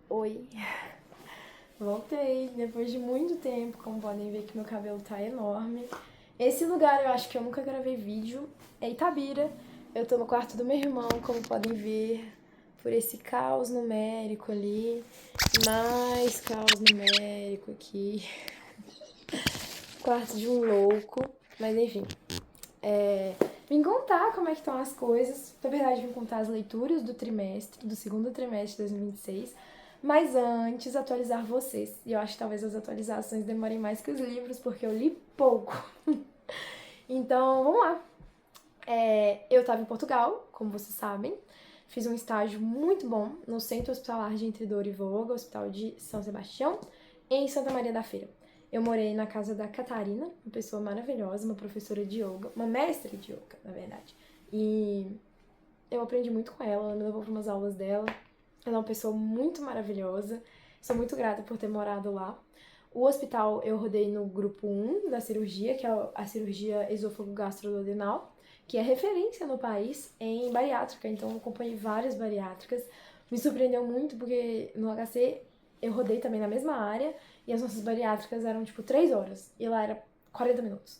Oi, voltei depois de muito tempo, como podem ver que meu cabelo tá enorme. Esse lugar eu acho que eu nunca gravei vídeo, é Itabira. Eu tô no quarto do meu irmão, como podem ver, por esse caos numérico ali. Mais caos numérico aqui. Quarto de um louco, mas enfim. É, Vim contar como é que estão as coisas. Na verdade, vim contar as leituras do trimestre, do segundo trimestre de 2026. Mas antes, atualizar vocês. E eu acho que talvez as atualizações demorem mais que os livros, porque eu li pouco. Então, vamos lá. Eu estava em Portugal, como vocês sabem. Fiz um estágio muito bom no Centro Hospitalar de Entre Dor e Voga, Hospital de São Sebastião, em Santa Maria da Feira. Eu morei na casa da Catarina, uma pessoa maravilhosa, uma professora de yoga, uma mestre de yoga, na verdade. E eu aprendi muito com ela, ela me levou para umas aulas dela. Ela é uma pessoa muito maravilhosa. Sou muito grata por ter morado lá. O hospital eu rodei no grupo 1 da cirurgia, que é a cirurgia esôfago-gastroduodenal, que é referência no país em bariátrica, então eu acompanhei várias bariátricas. Me surpreendeu muito porque no HC eu rodei também na mesma área e as nossas bariátricas eram tipo 3 horas e lá era 40 minutos.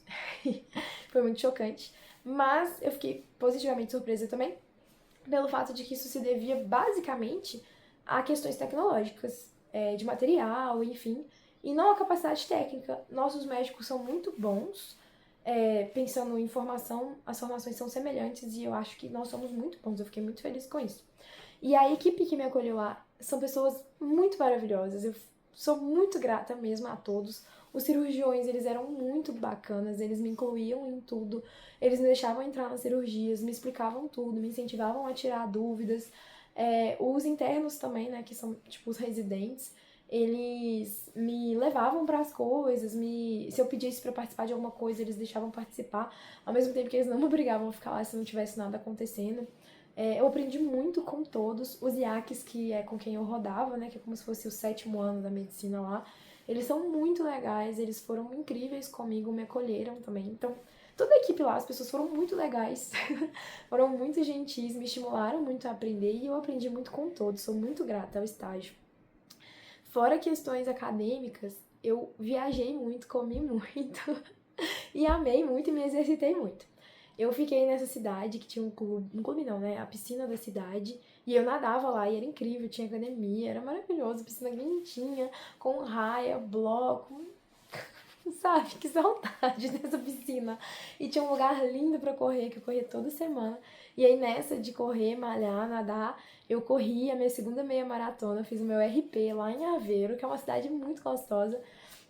Foi muito chocante, mas eu fiquei positivamente surpresa também pelo fato de que isso se devia basicamente a questões tecnológicas, de material, enfim, e não a capacidade técnica. Nossos médicos são muito bons, pensando em formação, as formações são semelhantes e eu acho que nós somos muito bons, eu fiquei muito feliz com isso. E a equipe que me acolheu lá são pessoas muito maravilhosas, eu sou muito grata mesmo a todos. Os cirurgiões, eles eram muito bacanas, eles me incluíam em tudo, eles me deixavam entrar nas cirurgias, me explicavam tudo, me incentivavam a tirar dúvidas. Os internos também, né, que são tipo os residentes, eles me levavam para as coisas, se eu pedisse para participar de alguma coisa, eles deixavam participar, ao mesmo tempo que eles não me obrigavam a ficar lá se não tivesse nada acontecendo. Eu aprendi muito com todos. Os IACs, que é com quem eu rodava, né, que é como se fosse o 7º ano da medicina lá, eles são muito legais, eles foram incríveis comigo, me acolheram também. Então, toda a equipe lá, as pessoas foram muito legais, foram muito gentis, me estimularam muito a aprender e eu aprendi muito com todos, sou muito grata ao estágio. Fora questões acadêmicas, eu viajei muito, comi muito e amei muito e me exercitei muito. Eu fiquei nessa cidade que tinha um clube não, né? A piscina da cidade. E eu nadava lá e era incrível, tinha academia, era maravilhoso, piscina quentinha, com raia, bloco, sabe? Que saudade dessa piscina. E tinha um lugar lindo pra correr, que eu corria toda semana. E aí nessa de correr, malhar, nadar, eu corri a minha segunda meia maratona, fiz o meu RP lá em Aveiro, que é uma cidade muito gostosa.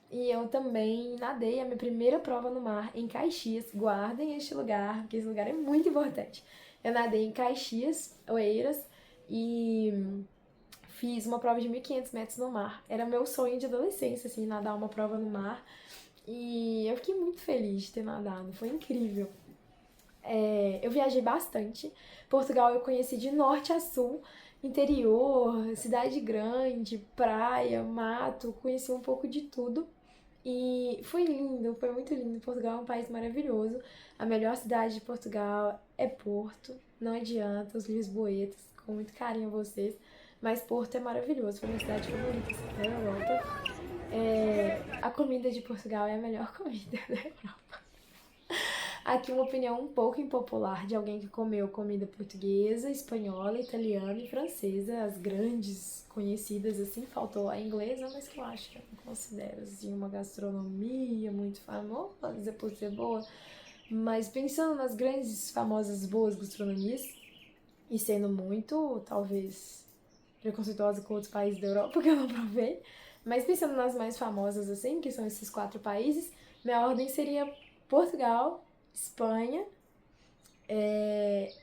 E eu também nadei a minha primeira prova no mar em Caxias. Guardem este lugar, porque esse lugar é muito importante. Eu nadei em Caxias, Oeiras, e fiz uma prova de 1.500 metros no mar. Era meu sonho de adolescência, assim, nadar uma prova no mar. E eu fiquei muito feliz de ter nadado, foi incrível. Eu viajei bastante. Portugal eu conheci de norte a sul, interior, cidade grande, praia, mato, conheci um pouco de tudo. E foi lindo, foi muito lindo. Portugal é um país maravilhoso. A melhor cidade de Portugal é Porto. Não adianta, os lisboetas, com muito carinho a vocês. Mas Porto é maravilhoso, foi minha cidade favorita assim, da Europa. A comida de Portugal é a melhor comida da Europa. Aqui uma opinião um pouco impopular de alguém que comeu comida portuguesa, espanhola, italiana e francesa, as grandes conhecidas assim, faltou a inglesa, mas que eu acho que eu não considero assim uma gastronomia muito famosa por ser boa. Mas pensando nas grandes, famosas, boas gastronomias, e sendo muito, talvez, preconceituosa com outros países da Europa que eu não provei, mas pensando nas mais famosas assim, que são esses 4 países, minha ordem seria Portugal, Espanha,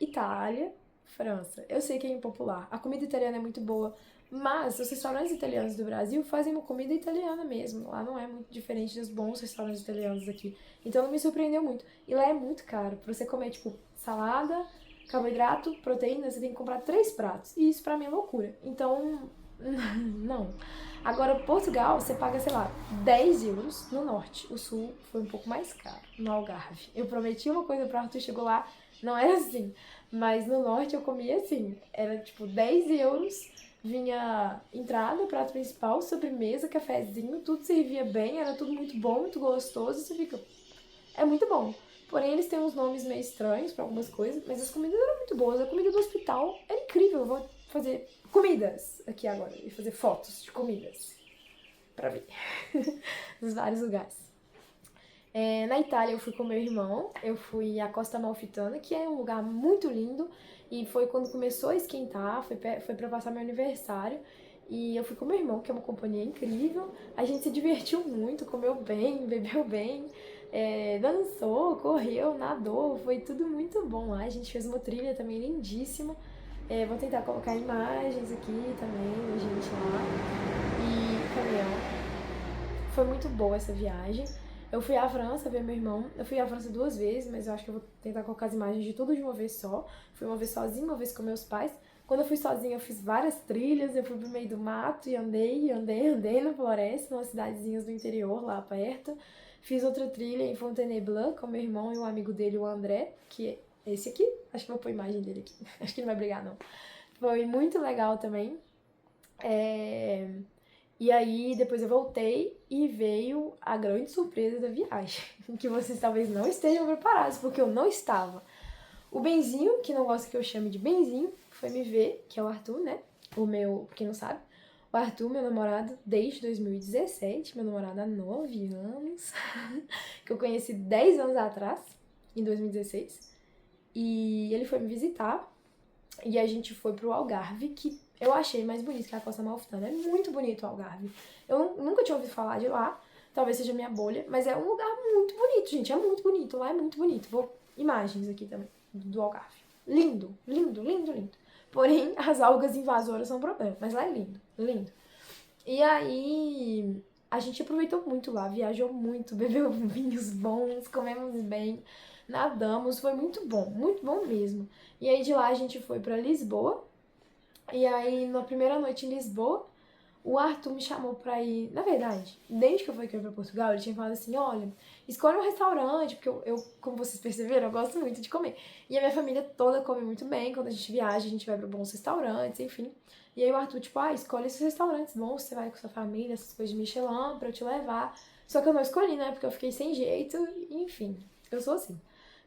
Itália, França. Eu sei que é impopular. A comida italiana é muito boa, mas os restaurantes italianos do Brasil fazem uma comida italiana mesmo. Lá não é muito diferente dos bons restaurantes italianos aqui. Então não me surpreendeu muito. E lá é muito caro. Pra você comer, tipo, salada, carboidrato, proteína, você tem que comprar 3 pratos. E isso pra mim é loucura. Então, não. Agora, Portugal, você paga, sei lá, 10 euros no norte. O sul foi um pouco mais caro, no Algarve. Eu prometi uma coisa pro Arthur, chegou lá, não era assim. Mas no norte eu comia assim, era tipo 10 euros Vinha entrada, prato principal, sobremesa, cafezinho, tudo servia bem, era tudo muito bom, muito gostoso, e você fica... É muito bom. Porém, eles têm uns nomes meio estranhos pra algumas coisas, mas as comidas eram muito boas. A comida do hospital era incrível. Eu vou fazer comidas aqui agora, e fazer fotos de comidas pra ver nos vários lugares. Na Itália eu fui com meu irmão, eu fui à Costa Amalfitana, que é um lugar muito lindo, e foi quando começou a esquentar, foi pra passar meu aniversário, e eu fui com meu irmão, que é uma companhia incrível, a gente se divertiu muito, comeu bem, bebeu bem, dançou, correu, nadou, foi tudo muito bom lá, a gente fez uma trilha também lindíssima, vou tentar colocar imagens aqui também da gente lá, e caminhão. Foi muito boa essa viagem. Eu fui à França ver meu irmão. Eu fui à França 2 vezes, mas eu acho que eu vou tentar colocar as imagens de tudo de uma vez só. Fui uma vez sozinha, uma vez com meus pais. Quando eu fui sozinha, eu fiz várias trilhas. Eu fui pro meio do mato e andei na floresta, nas cidadezinhas do interior, lá perto. Fiz outra trilha em Fontainebleau com meu irmão e um amigo dele, o André, que é esse aqui. Acho que eu vou pôr a imagem dele aqui. Acho que ele não vai brigar, não. Foi muito legal também. E aí, depois eu voltei e veio a grande surpresa da viagem, que vocês talvez não estejam preparados, porque eu não estava. O Benzinho, que não gosta que eu chame de Benzinho, foi me ver, que é o Arthur, né? O meu, quem não sabe, o Arthur, meu namorado, desde 2017, meu namorado há 9 anos, que eu conheci 10 anos atrás, em 2016. E ele foi me visitar e a gente foi pro Algarve, que eu achei mais bonito que a Costa Amalfitana. É muito bonito o Algarve. Eu nunca tinha ouvido falar de lá, talvez seja minha bolha, mas é um lugar muito bonito, gente. É muito bonito, lá é muito bonito. Vou imagens aqui também do Algarve. Lindo, lindo, lindo, lindo. Porém, as algas invasoras são um problema, mas lá é lindo, lindo. E aí, a gente aproveitou muito lá, viajou muito, bebeu vinhos bons, comemos bem, nadamos, foi muito bom mesmo. E aí de lá a gente foi pra Lisboa, e aí na primeira noite em Lisboa, o Arthur me chamou pra ir. Na verdade, desde que eu fui aqui pra Portugal, ele tinha falado assim: olha, escolhe um restaurante, porque como vocês perceberam, eu gosto muito de comer. E a minha família toda come muito bem. Quando a gente viaja, a gente vai pra bons restaurantes, enfim. E aí o Arthur, tipo, escolhe esses restaurantes bons, você vai com sua família, essas coisas de Michelin, pra eu te levar. Só que eu não escolhi, né? Porque eu fiquei sem jeito, enfim, eu sou assim.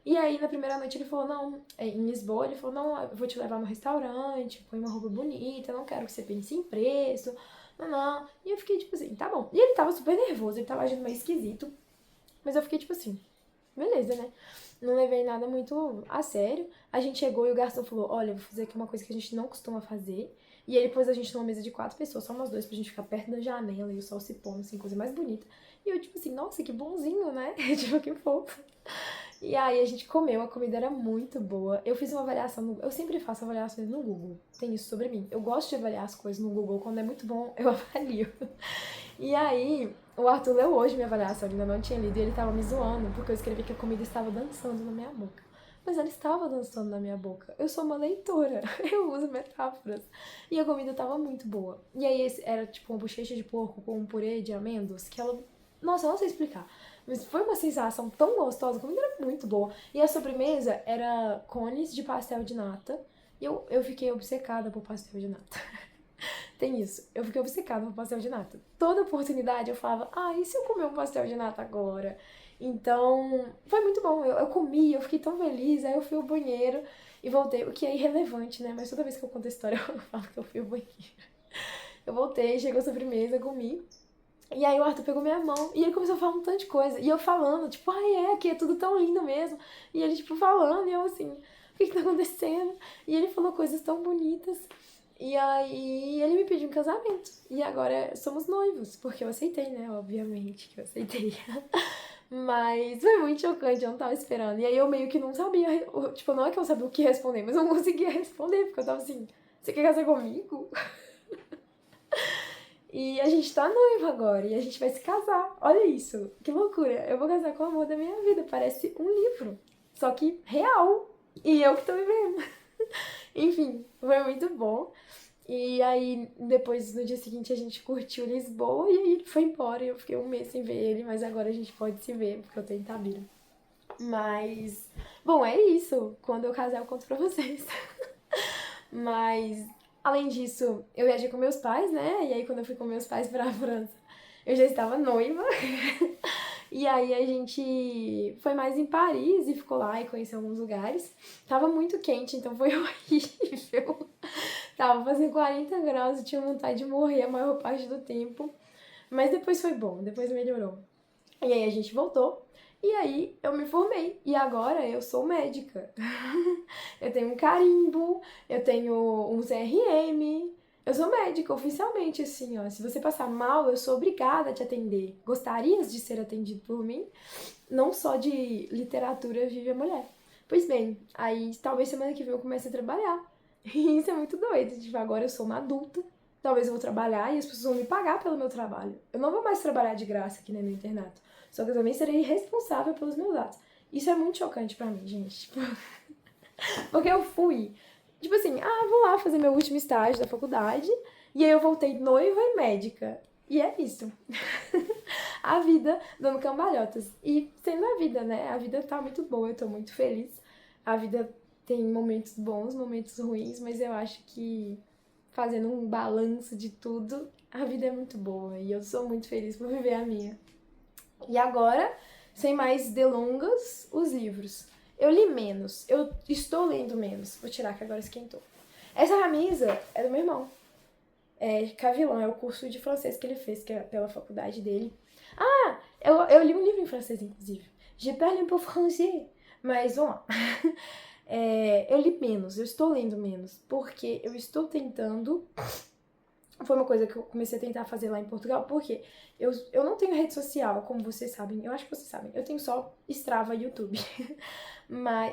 E aí, na primeira noite, ele falou, não, em Lisboa, ele falou, não, eu vou te levar no restaurante, põe uma roupa bonita, eu não quero que você pense em preço, não. E eu fiquei tipo assim, tá bom. E ele tava super nervoso, ele tava agindo meio esquisito. Mas eu fiquei tipo assim, beleza, né? Não levei nada muito a sério. A gente chegou e o garçom falou, olha, vou fazer aqui uma coisa que a gente não costuma fazer. E ele pôs a gente numa mesa de 4 pessoas, só nós dois, pra gente ficar perto da janela e o sol se pondo, assim, coisa mais bonita. E eu tipo assim, nossa, que bonzinho, né? Tipo, que fofo. E aí a gente comeu, a comida era muito boa. Eu fiz uma avaliação, eu sempre faço avaliações no Google. Tem isso sobre mim. Eu gosto de avaliar as coisas no Google. Quando é muito bom, eu avalio. E aí, o Arthur leu hoje minha avaliação, ele ainda não tinha lido, e ele tava me zoando, porque eu escrevi que a comida estava dançando na minha boca. Mas ela estava dançando na minha boca. Eu sou uma leitora, eu uso metáforas. E a comida tava muito boa. E aí, era tipo uma bochecha de porco com um purê de amêndoas, que ela... Nossa, eu não sei explicar. Mas foi uma sensação tão gostosa, a comida era muito boa. E a sobremesa era cones de pastel de nata. E eu fiquei obcecada por pastel de nata. Tem isso. Eu fiquei obcecada por pastel de nata. Toda oportunidade eu falava, e se eu comer um pastel de nata agora? Então, foi muito bom. Eu comi, eu fiquei tão feliz. Aí eu fui ao banheiro e voltei. O que é irrelevante, né? Mas toda vez que eu conto a história, eu falo que eu fui ao banheiro. Eu voltei, chegou a sobremesa, comi. E aí o Arthur pegou minha mão e ele começou a falar um tanto de coisa. E eu falando, tipo, aqui é tudo tão lindo mesmo. E ele, tipo, falando, e eu assim, o que tá acontecendo? E ele falou coisas tão bonitas. E aí ele me pediu um casamento. E agora somos noivos, porque eu aceitei, né? Obviamente que eu aceitei. Mas foi muito chocante, eu não tava esperando. E aí eu meio que não sabia, tipo, não é que eu sabia o que responder, mas eu não conseguia responder, porque eu tava assim, você quer casar comigo? E a gente tá noivo agora, e a gente vai se casar. Olha isso, que loucura. Eu vou casar com o amor da minha vida, parece um livro. Só que real. E eu que tô vivendo. Enfim, foi muito bom. E aí, depois, no dia seguinte, a gente curtiu Lisboa e aí ele foi embora. E eu fiquei um mês sem ver ele, mas agora a gente pode se ver, porque eu tô em Itabira. Mas, bom, é isso. Quando eu casar, eu conto pra vocês. Mas Além disso, eu viajei com meus pais, né? E aí, quando eu fui com meus pais pra França, eu já estava noiva. E aí, a gente foi mais em Paris e ficou lá e conheceu alguns lugares. Tava muito quente, então foi horrível. Tava fazendo 40 graus e tinha vontade de morrer a maior parte do tempo. Mas depois foi bom, depois melhorou. E aí, a gente voltou. E aí, eu me formei. E agora eu sou médica. Eu tenho um carimbo, eu tenho um CRM. Eu sou médica, oficialmente, assim, ó. Se você passar mal, eu sou obrigada a te atender. Gostarias de ser atendido por mim? Não só de literatura vive a mulher. Pois bem, aí talvez semana que vem eu comece a trabalhar. E isso é muito doido. Tipo, agora eu sou uma adulta. Talvez eu vou trabalhar e as pessoas vão me pagar pelo meu trabalho. Eu não vou mais trabalhar de graça aqui, né, no internato. Só que eu também serei responsável pelos meus atos. Isso é muito chocante pra mim, gente. Tipo, porque eu fui, tipo assim, vou lá fazer meu último estágio da faculdade. E aí eu voltei noiva e médica. E é isso. A vida dando cambalhotas. E sendo a vida, né? A vida tá muito boa, eu tô muito feliz. A vida tem momentos bons, momentos ruins, mas eu acho que fazendo um balanço de tudo, a vida é muito boa. E eu sou muito feliz por viver a minha. E agora, sem mais delongas, os livros. Eu li menos, eu estou lendo menos. Vou tirar que agora esquentou. Essa camisa é do meu irmão. É Cavillon, é o curso de francês que ele fez, que é pela faculdade dele. Eu li um livro em francês, inclusive. Je parle un peu français. Mas vamos lá. Eu li menos, eu estou lendo menos, porque eu estou tentando. Foi uma coisa que eu comecei a tentar fazer lá em Portugal, porque eu não tenho rede social, como vocês sabem. Eu acho que vocês sabem. Eu tenho só Strava e YouTube.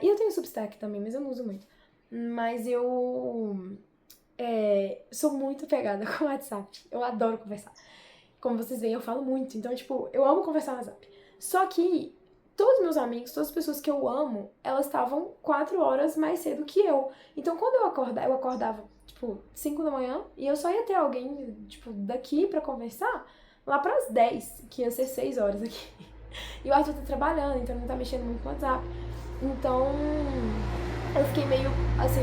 E eu tenho Substack também, mas eu não uso muito. Mas eu sou muito pegada com o WhatsApp. Eu adoro conversar. Como vocês veem, eu falo muito. Então, tipo, eu amo conversar no WhatsApp. Só que todos os meus amigos, todas as pessoas que eu amo, elas estavam 4 horas mais cedo que eu. Então, quando eu acordava, tipo, 5 da manhã, e eu só ia ter alguém, tipo, daqui pra conversar lá pras 10, que ia ser 6 horas aqui. E o Arthur tá trabalhando, então não tá mexendo muito com o WhatsApp. Então, eu fiquei meio, assim,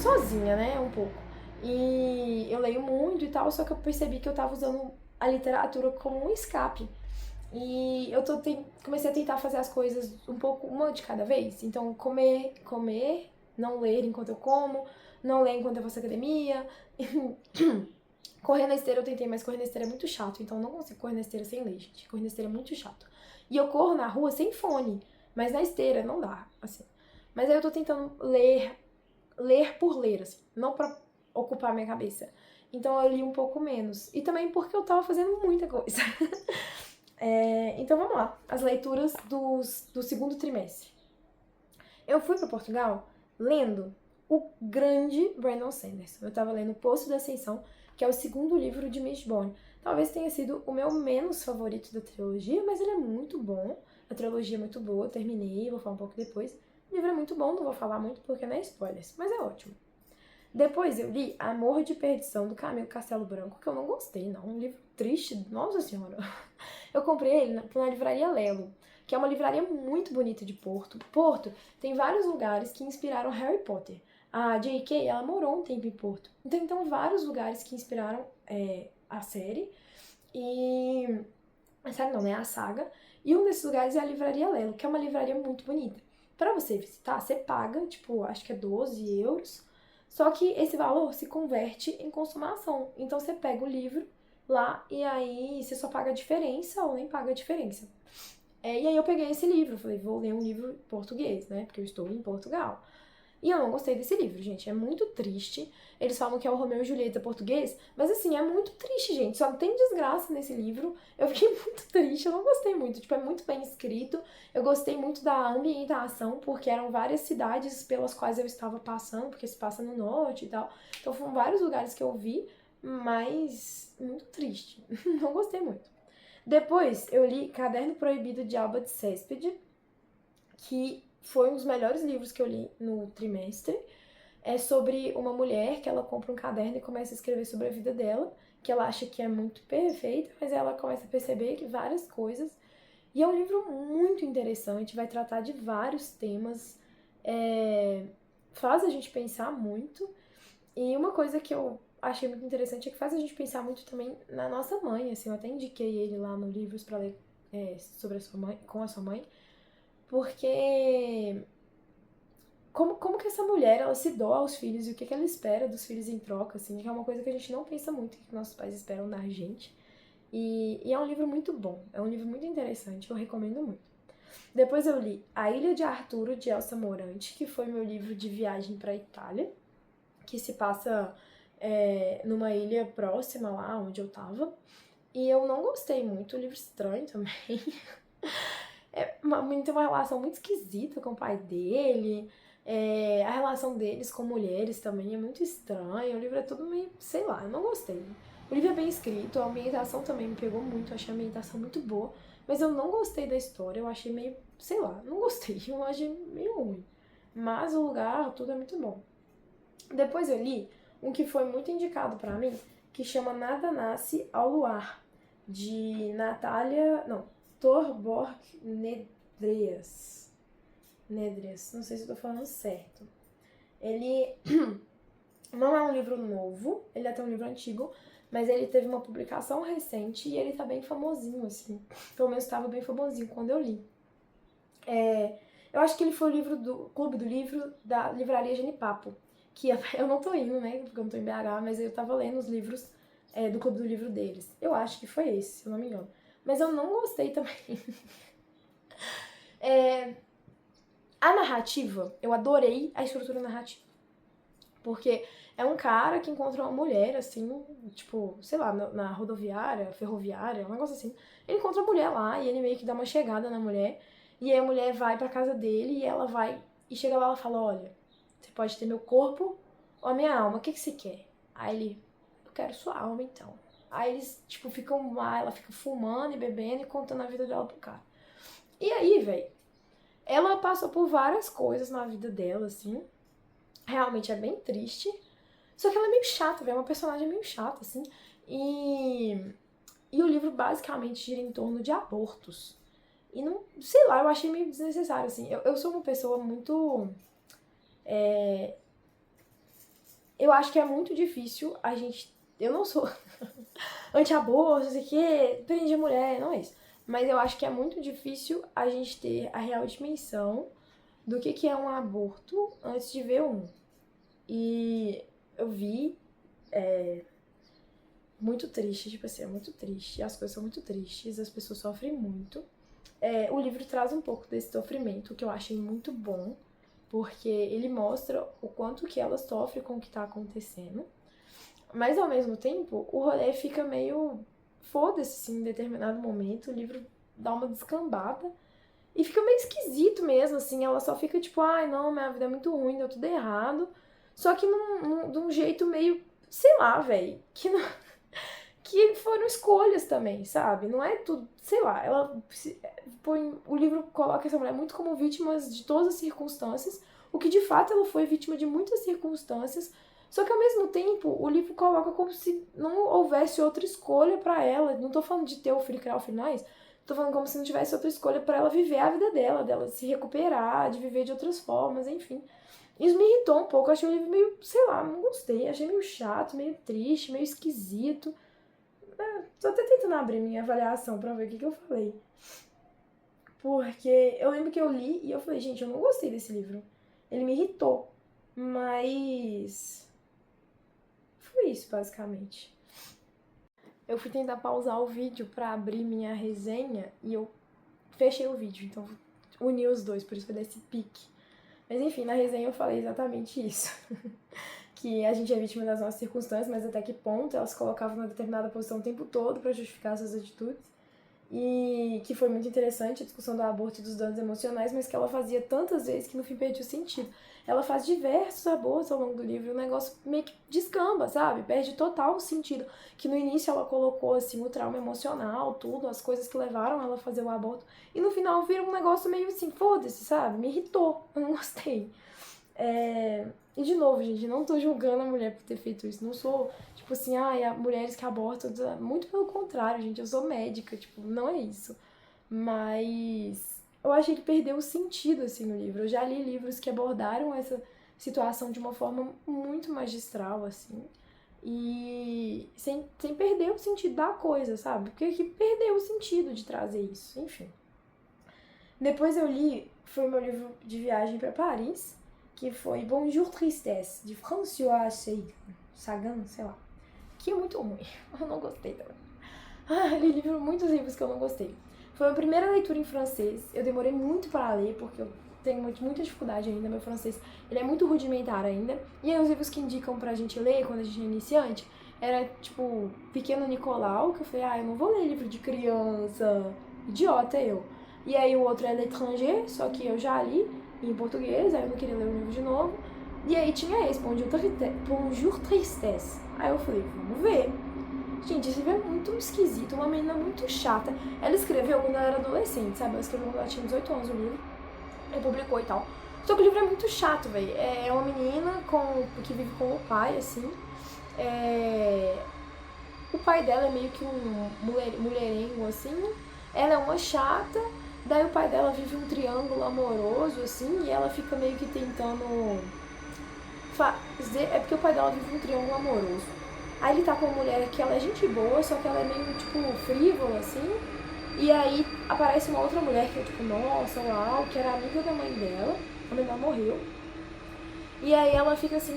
sozinha, né, um pouco. E eu leio muito e tal, só que eu percebi que eu tava usando a literatura como um escape. E comecei a tentar fazer as coisas um pouco, uma de cada vez. Então, comer, não ler enquanto eu como, não ler enquanto eu faço academia. Correr na esteira eu tentei, mas correr na esteira é muito chato. Então, eu não consigo correr na esteira sem ler, gente. Correr na esteira é muito chato. E eu corro na rua sem fone, mas na esteira não dá, assim. Mas aí eu tô tentando ler por ler, assim, não pra ocupar minha cabeça. Então eu li um pouco menos. E também porque eu tava fazendo muita coisa. Então vamos lá, as leituras do segundo trimestre. Eu fui para Portugal lendo o grande Brandon Sanderson. Eu tava lendo O Poço da Ascensão, que é o segundo livro de Mistborn. Talvez tenha sido o meu menos favorito da trilogia, mas ele é muito bom. A trilogia é muito boa, eu terminei, vou falar um pouco depois. O livro é muito bom, não vou falar muito porque não é spoilers, mas é ótimo. Depois eu li Amor de Perdição, do Camilo Castelo Branco, que eu não gostei, não. Um livro triste, nossa senhora. Eu comprei ele na livraria Lelo, que é uma livraria muito bonita de Porto. Porto tem vários lugares que inspiraram Harry Potter. A J.K., ela morou um tempo em Porto. Então vários lugares que inspiraram a série. E... A série não, né? A saga. E um desses lugares é a livraria Lelo, que é uma livraria muito bonita. Pra você visitar, você paga, tipo, acho que é 12 euros. Só que esse valor se converte em consumação. Então você pega o livro lá e aí você só paga a diferença ou nem paga a diferença. E aí eu peguei esse livro, falei, vou ler um livro português, né? Porque eu estou em Portugal. E eu não gostei desse livro, gente. É muito triste. Eles falam que é o Romeu e Julieta português, mas assim, é muito triste, gente. Só tem desgraça nesse livro. Eu fiquei muito triste, eu não gostei muito. Tipo, é muito bem escrito. Eu gostei muito da ambientação, porque eram várias cidades pelas quais eu estava passando, porque se passa no norte e tal. Então foram vários lugares que eu vi, mas muito triste. Não gostei muito. Depois eu li Caderno Proibido de Albert Céspede, que foi um dos melhores livros que eu li no trimestre. É sobre uma mulher que ela compra um caderno e começa a escrever sobre a vida dela, que ela acha que é muito perfeita, mas ela começa a perceber que várias coisas. E é um livro muito interessante, vai tratar de vários temas, faz a gente pensar muito. E uma coisa que eu achei muito interessante é que faz a gente pensar muito também na nossa mãe, assim, eu até indiquei ele lá no Livros pra ler sobre a sua mãe, com a sua mãe, porque como que essa mulher, ela se doa aos filhos e o que ela espera dos filhos em troca, assim, que é uma coisa que a gente não pensa muito, que nossos pais esperam da gente. E é um livro muito bom, é um livro muito interessante, eu recomendo muito. Depois eu li A Ilha de Arturo, de Elsa Morante, que foi meu livro de viagem pra Itália, que se passa numa ilha próxima lá onde eu tava. E eu não gostei muito, o livro estranho também. Tem uma relação muito esquisita com o pai dele. A relação deles com mulheres também é muito estranha. O livro é tudo meio, sei lá, eu não gostei. O livro é bem escrito, a ambientação também me pegou muito, eu achei a ambientação muito boa. Mas eu não gostei da história, eu achei meio, sei lá, não gostei, eu achei meio ruim. Mas o lugar, tudo é muito bom. Depois eu li um que foi muito indicado pra mim, que chama Nada Nasce ao Luar, de Natália, não, Torborg Nedreas. Nedreas, não sei se eu tô falando certo. Ele não é um livro novo, ele é até um livro antigo, mas ele teve uma publicação recente e ele tá bem famosinho, assim. Pelo menos estava bem famosinho quando eu li. Eu acho que ele foi o livro do Clube do Livro da Livraria Genipapo, que eu não tô indo, né, porque eu não tô em BH, mas eu tava lendo os livros do Clube do Livro deles. Eu acho que foi esse, se eu não me engano. Mas eu não gostei também. A narrativa, eu adorei a estrutura narrativa. Porque é um cara que encontra uma mulher, assim, tipo, sei lá, na rodoviária, ferroviária, um negócio assim. Ele encontra a mulher lá e ele meio que dá uma chegada na mulher. E aí a mulher vai pra casa dele e ela vai. E chega lá e ela fala: Olha, você pode ter meu corpo ou a minha alma, o que você quer? Aí ele: Eu quero sua alma então. Aí eles, tipo, ficam lá, ela fica fumando e bebendo e contando a vida dela pro cara. E aí, velho, ela passou por várias coisas na vida dela, assim. Realmente é bem triste. Só que ela é meio chata, velho. É uma personagem meio chata, assim. E o livro basicamente gira em torno de abortos. E não, sei lá, eu achei meio desnecessário, assim. Eu sou uma pessoa muito. Eu acho que é muito difícil a gente. Eu não sou anti-aborto, não sei o quê, prende a mulher, não é isso. Mas eu acho que é muito difícil a gente ter a real dimensão do que é um aborto antes de ver um. E eu vi muito triste, tipo assim, é muito triste. As coisas são muito tristes, as pessoas sofrem muito. O livro traz um pouco desse sofrimento, que eu achei muito bom, porque ele mostra o quanto que ela sofre com o que tá acontecendo. Mas ao mesmo tempo, o rolê fica meio foda-se, assim, em determinado momento. O livro dá uma descambada e fica meio esquisito mesmo, assim. Ela só fica tipo, ai, não, minha vida é muito ruim, deu tudo errado. Só que de um jeito meio, sei lá, velho, que foram escolhas também, sabe? Não é tudo, sei lá, ela põe, o livro coloca essa mulher muito como vítima de todas as circunstâncias, o que de fato ela foi vítima de muitas circunstâncias, só que ao mesmo tempo o livro coloca como se não houvesse outra escolha pra ela. Não tô falando de ter o filho e criar finais, tô falando como se não tivesse outra escolha pra ela viver a vida dela se recuperar, de viver de outras formas, enfim. Isso me irritou um pouco, eu achei o livro meio, sei lá, não gostei, achei meio chato, meio triste, meio esquisito. Tô até tentando abrir minha avaliação pra ver o que eu falei. Porque eu lembro que eu li e eu falei, gente, eu não gostei desse livro. Ele me irritou. Mas foi isso, basicamente. Eu fui tentar pausar o vídeo pra abrir minha resenha e eu fechei o vídeo. Então uni os dois, por isso foi desse pique. Mas enfim, na resenha eu falei exatamente isso. Que a gente é vítima das nossas circunstâncias, mas até que ponto elas se colocavam numa determinada posição o tempo todo pra justificar suas atitudes. E que foi muito interessante a discussão do aborto e dos danos emocionais, mas que ela fazia tantas vezes que no fim perdia o sentido. Ela faz diversos abortos ao longo do livro e o negócio meio que descamba, sabe? Perde total o sentido. Que no início ela colocou, assim, o trauma emocional, tudo, as coisas que levaram ela a fazer o aborto. E no final vira um negócio meio assim, foda-se, sabe? Me irritou, eu não gostei. E de novo, gente, não tô julgando a mulher por ter feito isso. Não sou, tipo assim, mulheres que abortam. Muito pelo contrário, gente, eu sou médica, tipo, não é isso. Mas eu achei que perdeu o sentido, assim, no livro. Eu já li livros que abordaram situação de uma forma muito magistral, assim. E sem perder o sentido da coisa, sabe? Porque aqui perdeu o sentido de trazer isso, enfim. Depois eu li, foi meu livro de viagem para Paris, que foi Bonjour Tristesse, de François Sagan, sei lá. Que é muito ruim, eu não gostei também. Li muitos livros que eu não gostei. Foi a primeira leitura em francês, eu demorei muito para ler, porque eu tenho muita dificuldade ainda, meu francês ele é muito rudimentar ainda. E aí os livros que indicam pra gente ler quando a gente é iniciante, era tipo Pequeno Nicolau, que eu falei, eu não vou ler livro de criança, idiota eu. E aí o outro é L'Étranger, só que eu já li em português, aí eu não queria ler o livro de novo. E aí tinha esse, Bonjour Tristesse. Aí eu falei, vamos ver. Gente, esse livro é muito esquisito, uma menina muito chata. Ela escreveu quando ela era adolescente, sabe? Ela escreveu quando ela tinha 18 anos o livro. Ele publicou e tal. Só que o livro é muito chato, velho. É uma menina que vive com o pai, assim. O pai dela é meio que um mulherengo, assim. Ela é uma chata. Daí o pai dela vive um triângulo amoroso, assim. E ela fica meio que tentando fazer... É porque o pai dela vive um triângulo amoroso. Aí ele tá com uma mulher que ela é gente boa, só que ela é meio, tipo, frívola, assim. E aí aparece uma outra mulher que é tipo, nossa, uau, que era amiga da mãe dela. A mãe dela morreu. E aí ela fica assim,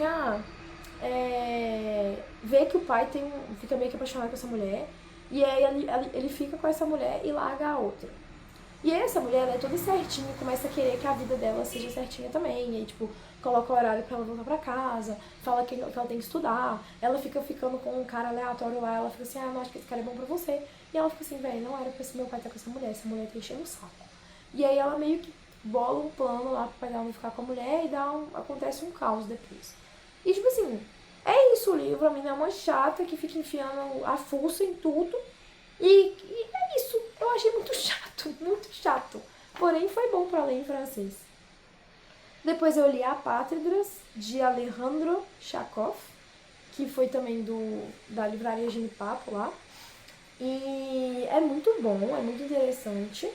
vê que o pai fica meio que apaixonado com essa mulher. E aí ele fica com essa mulher e larga a outra. E aí essa mulher, ela é toda certinha e começa a querer que a vida dela seja certinha também. E aí, tipo, coloca o horário pra ela voltar pra casa, fala que ela tem que estudar. Ela fica ficando com um cara aleatório lá, ela fica assim, não, acho que esse cara é bom pra você. E ela fica assim, velho, não era pra esse meu pai estar com essa mulher tá enchendo o saco. E aí ela meio que bola um plano lá pro pai dela não ficar com a mulher e acontece um caos depois. E tipo assim, é isso o livro, a menina é uma chata que fica enfiando a fuça em tudo. E é isso, eu achei muito chato, muito chato. Porém, foi bom pra ler em francês. Depois eu li Apátridas, de Alejandro Chakov, que foi também da livraria Genipapo lá. E é muito bom, é muito interessante,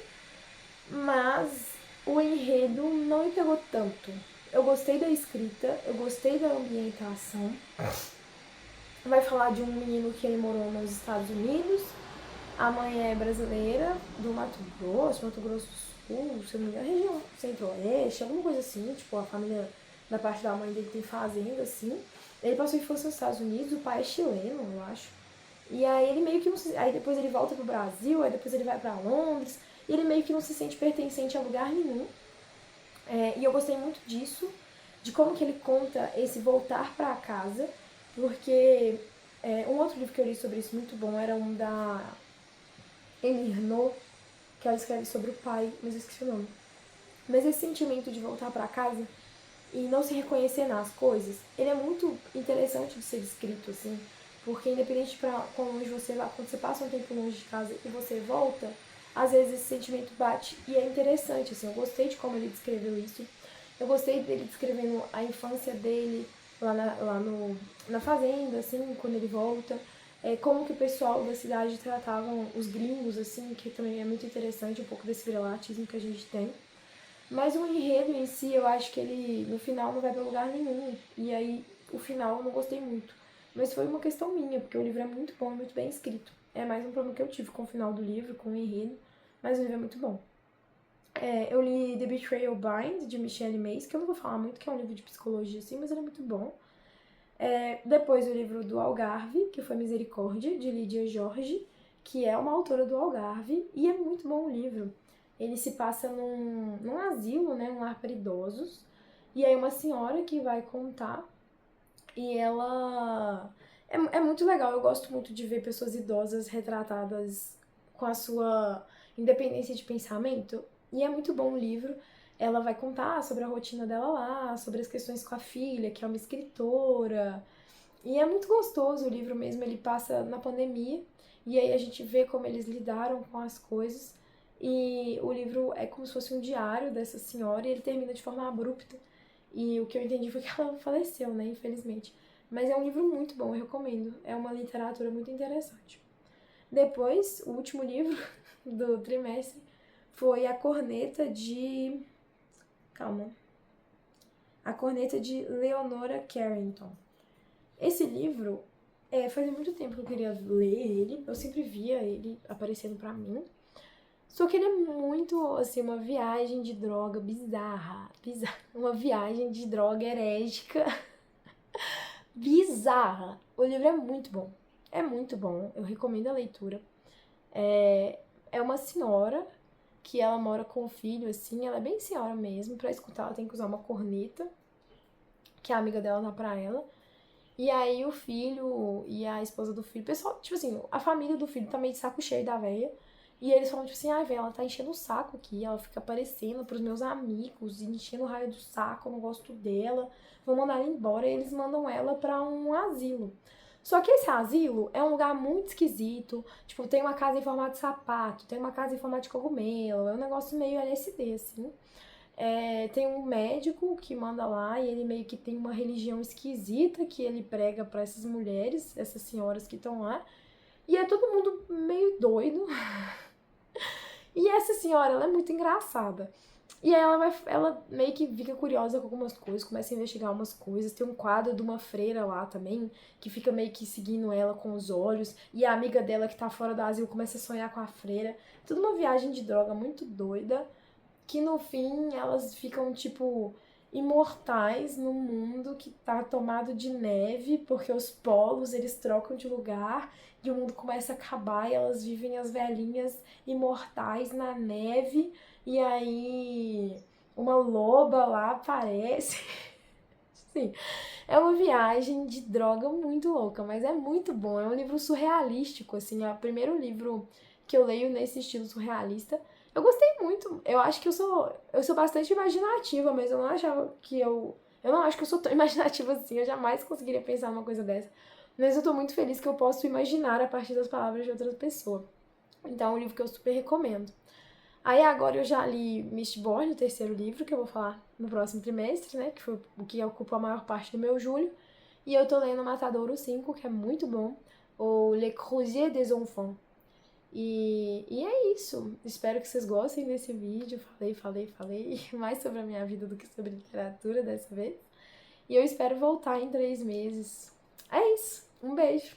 mas o enredo não me pegou tanto. Eu gostei da escrita, eu gostei da ambientação. Vai falar de um menino que ele morou nos Estados Unidos. A mãe é brasileira, do Mato Grosso do Sul, se não me engano, região centro-oeste, alguma coisa assim, tipo, a família da parte da mãe dele tem fazenda, assim. Ele passou a infância nos Estados Unidos, o pai é chileno, eu acho. E aí ele meio que não se... Aí depois ele volta pro Brasil, aí depois ele vai pra Londres, e ele meio que não se sente pertencente a lugar nenhum. E eu gostei muito disso, de como que ele conta esse voltar pra casa, porque um outro livro que eu li sobre isso muito bom era um da Annie Ernaux, que ela escreve sobre o pai, mas eu esqueci o nome. Mas esse sentimento de voltar pra casa e não se reconhecer nas coisas, ele é muito interessante de ser descrito, assim, porque independente pra onde você vai, quando você passa um tempo longe de casa e você volta, às vezes esse sentimento bate e é interessante, assim, eu gostei de como ele descreveu isso, eu gostei dele descrevendo a infância dele lá na fazenda, assim, quando ele volta, como que o pessoal da cidade tratavam os gringos, assim, que também é muito interessante, um pouco desse vira-latismo que a gente tem. Mas o enredo em si, eu acho que ele, no final, não vai pra lugar nenhum. E aí, o final, eu não gostei muito. Mas foi uma questão minha, porque o livro é muito bom e muito bem escrito. É mais um problema que eu tive com o final do livro, com o enredo. Mas o livro é muito bom. Eu li The Betrayal Bind, de Michelle Mays, que eu não vou falar muito, que é um livro de psicologia, assim, mas ele é muito bom. Depois o livro do Algarve, que foi Misericórdia, de Lídia Jorge, que é uma autora do Algarve, e é muito bom o livro. Ele se passa num asilo, né, um lar para idosos, e aí uma senhora que vai contar, e ela... É muito legal, eu gosto muito de ver pessoas idosas retratadas com a sua independência de pensamento, e é muito bom o livro. Ela vai contar sobre a rotina dela lá, sobre as questões com a filha, que é uma escritora, e é muito gostoso o livro mesmo, ele passa na pandemia, e aí a gente vê como eles lidaram com as coisas, e o livro é como se fosse um diário dessa senhora, e ele termina de forma abrupta, e o que eu entendi foi que ela faleceu, né, infelizmente. Mas é um livro muito bom, eu recomendo, é uma literatura muito interessante. Depois, o último livro do trimestre foi A Corneta de... Calma. A Corneta de Leonora Carrington. Esse livro, fazia muito tempo que eu queria ler ele, eu sempre via ele aparecendo pra mim. Só que ele é muito, assim, uma viagem de droga bizarra. Uma viagem de droga herética bizarra. O livro é muito bom. É muito bom. Eu recomendo a leitura. É uma senhora que ela mora com o filho, assim. Ela é bem senhora mesmo. Pra escutar, ela tem que usar uma corneta que a amiga dela dá pra ela. E aí o filho e a esposa do filho, pessoal, tipo assim, a família do filho tá meio de saco cheio da véia. E eles falam, tipo assim, ai, velho, ela tá enchendo o saco aqui, ela fica aparecendo pros meus amigos, e enchendo o raio do saco, eu não gosto dela, vou mandar ela embora, e eles mandam ela pra um asilo. Só que esse asilo é um lugar muito esquisito, tipo, tem uma casa em formato de sapato, tem uma casa em formato de cogumelo, é um negócio meio LSD, assim. Tem um médico que manda lá e ele meio que tem uma religião esquisita que ele prega pra essas mulheres, essas senhoras que estão lá. E é todo mundo meio doido. E essa senhora, ela é muito engraçada. E aí ela meio que fica curiosa com algumas coisas, começa a investigar umas coisas. Tem um quadro de uma freira lá também, que fica meio que seguindo ela com os olhos. E a amiga dela que tá fora do asilo começa a sonhar com a freira. Tudo uma viagem de droga muito doida, que no fim elas ficam, tipo, imortais num mundo que tá tomado de neve, porque os polos eles trocam de lugar e o mundo começa a acabar e elas vivem as velhinhas imortais na neve, e aí uma loba lá aparece. Sim, é uma viagem de droga muito louca, mas é muito bom. É um livro surrealístico, assim, é o primeiro livro que eu leio nesse estilo surrealista. Eu gostei muito. Eu acho que eu sou bastante imaginativa, mas eu não achava que eu não acho que eu sou tão imaginativa assim. Eu jamais conseguiria pensar numa coisa dessa. Mas eu tô muito feliz que eu posso imaginar a partir das palavras de outra pessoa. Então é um livro que eu super recomendo. Aí agora eu já li Mistborn, o terceiro livro, que eu vou falar no próximo trimestre, né? Que foi o que ocupa a maior parte do meu julho. E eu tô lendo Matadouro 5, que é muito bom. Ou Le Creuset des Enfants. E é isso. Espero que vocês gostem desse vídeo. Falei mais sobre a minha vida do que sobre literatura dessa vez. E eu espero voltar em 3 meses. É isso. Um beijo.